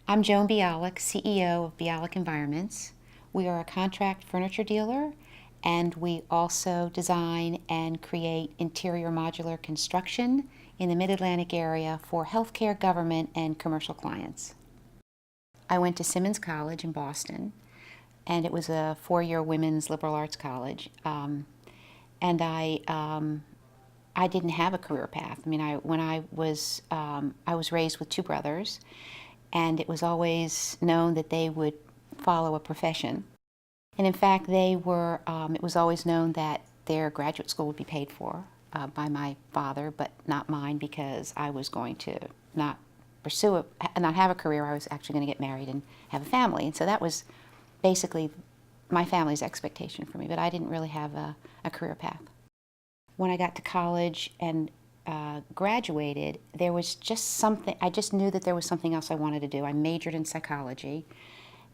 I'm Joan Bialek, CEO of Bialek Environments. We are a contract furniture dealer, and we also design and create interior modular construction in the Mid-Atlantic area for healthcare, government, and commercial clients. I went to Simmons College in Boston, and it was a four-year women's liberal arts college. And I didn't have a career path. I mean, I was raised with two brothers, and it was always known that they would follow a profession. And in fact, it was always known that their graduate school would be paid for by my father, but not mine, because I was going to not not have a career. I was actually going to get married and have a family. And so that was basically my family's expectation for me, but I didn't really have a career path. When I got to college and graduated, there was just something, I just knew that there was something else I wanted to do. I majored in psychology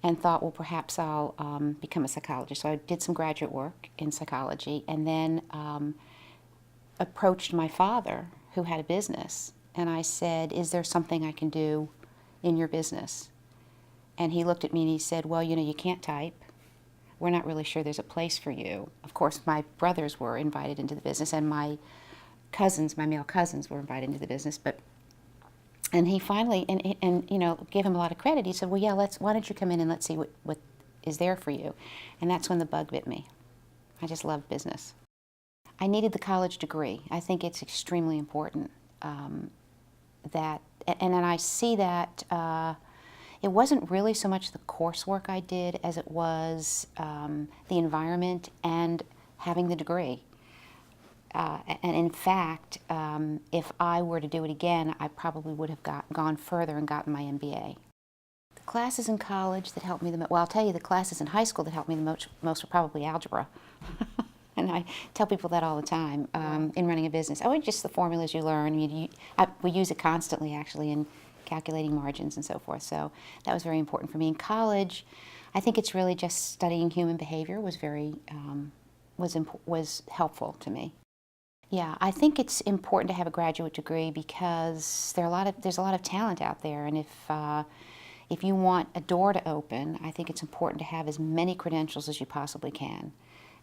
and thought, well, perhaps I'll become a psychologist. So I did some graduate work in psychology, and then approached my father, who had a business, and I said, is there something I can do in your business? And he looked at me and he said, well, you can't type. We're not really sure there's a place for you. Of course, my brothers were invited into the business, and my male cousins were invited into the business. And he finally, and gave him a lot of credit. He said, well, yeah, why don't you come in and let's see what is there for you. And that's when the bug bit me. I just love business. I needed the college degree. I think it's extremely important and then I see that it wasn't really so much the coursework I did as it was the environment and having the degree. And in fact, if I were to do it again, I probably would have gone further and gotten my MBA. The classes in college that helped me the most, well, I'll tell you, the classes in high school that helped me the most were probably algebra. And I tell people that all the time in running a business. Oh, it's just the formulas you learn. We use it constantly, actually, in calculating margins and so forth. So that was very important for me. In college, I think it's really just studying human behavior was was helpful to me. Yeah, I think it's important to have a graduate degree because there's a lot of talent out there, and if you want a door to open, I think it's important to have as many credentials as you possibly can.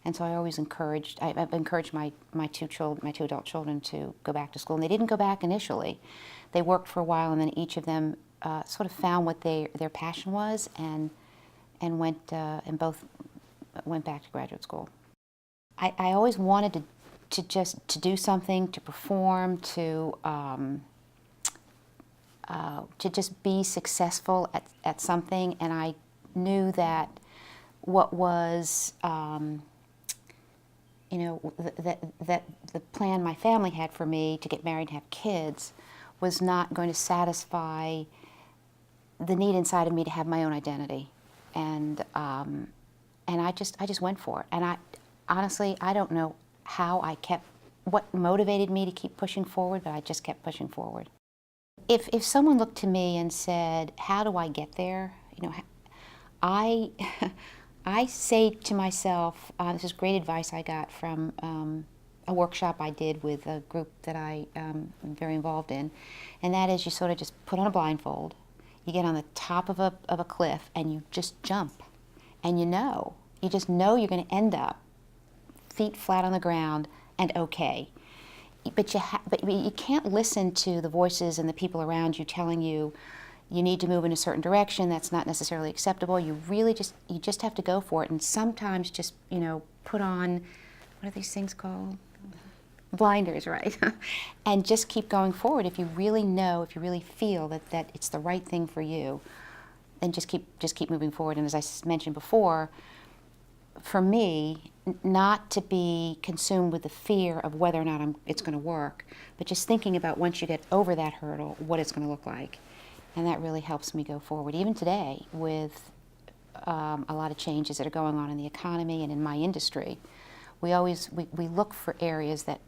And so I've encouraged my two adult children to go back to school. And they didn't go back initially. They worked for a while, and then each of them sort of found what their passion was, and both went back to graduate school. I always wanted to do something, to perform, to just be successful at something, and I knew that what was that the plan my family had for me to get married and have kids was not going to satisfy the need inside of me to have my own identity, and I just went for it. And honestly, I don't know what motivated me to keep pushing forward, but I just kept pushing forward. If someone looked to me and said, how do I get there? I say to myself, this is great advice I got from a workshop I did with a group that I am very involved in, and that is you sort of just put on a blindfold, you get on the top of a cliff, and you just jump, and you just know you're going to end up feet flat on the ground and okay. But you can't listen to the voices and the people around you telling you you need to move in a certain direction. That's not necessarily acceptable. You just have to go for it. And sometimes just put on, what are these things called? Blinders, right? And just keep going forward. If you really feel that it's the right thing for you, then just keep moving forward. And as I mentioned before, for me, not to be consumed with the fear of whether or not it's going to work, but just thinking about once you get over that hurdle, what it's going to look like. And that really helps me go forward. Even today, with a lot of changes that are going on in the economy and in my industry, we look for areas that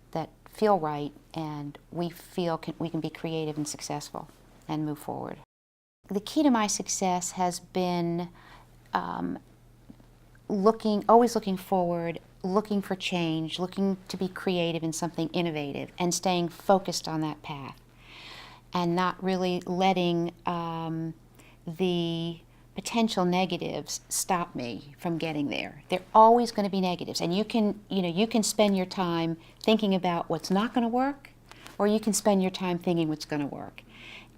feel right, and we feel we can be creative and successful and move forward. The key to my success has been always looking forward, looking for change, looking to be creative in something innovative, and staying focused on that path, and not really letting the potential negatives stop me from getting there. They're always going to be negatives, and you can spend your time thinking about what's not going to work, or you can spend your time thinking what's going to work.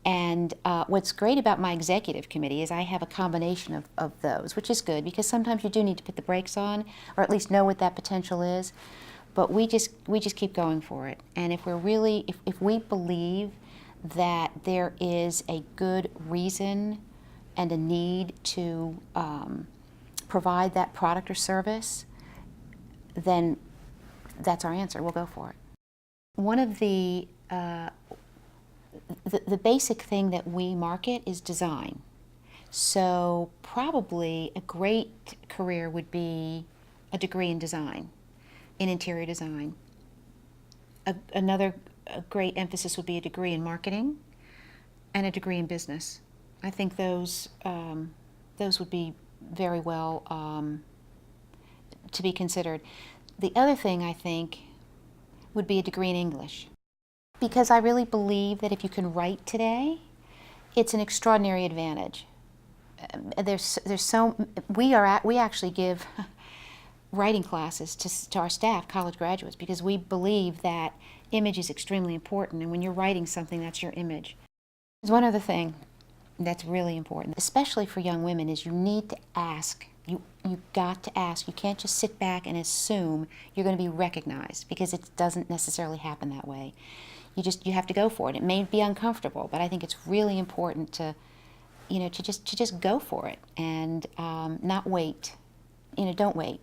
And what's great about my executive committee is I have a combination of those, which is good because sometimes you do need to put the brakes on, or at least know what that potential is. But we just keep going for it. And if we believe that there is a good reason and a need to provide that product or service, then that's our answer. We'll go for it. One of the basic thing that we market is design. So probably a great career would be a degree in design, in interior design. Another great emphasis would be a degree in marketing and a degree in business. I think those would be very well to be considered. The other thing I think would be a degree in English, because I really believe that if you can write today, it's an extraordinary advantage. We actually give writing classes to our staff, college graduates, because we believe that image is extremely important, and when you're writing something, that's your image. There's one other thing that's really important, especially for young women, is you need to ask. You've got to ask. You can't just sit back and assume you're going to be recognized, because it doesn't necessarily happen that way. You have to go for it. It may be uncomfortable, but I think it's really important to just go for it and not wait. Don't wait.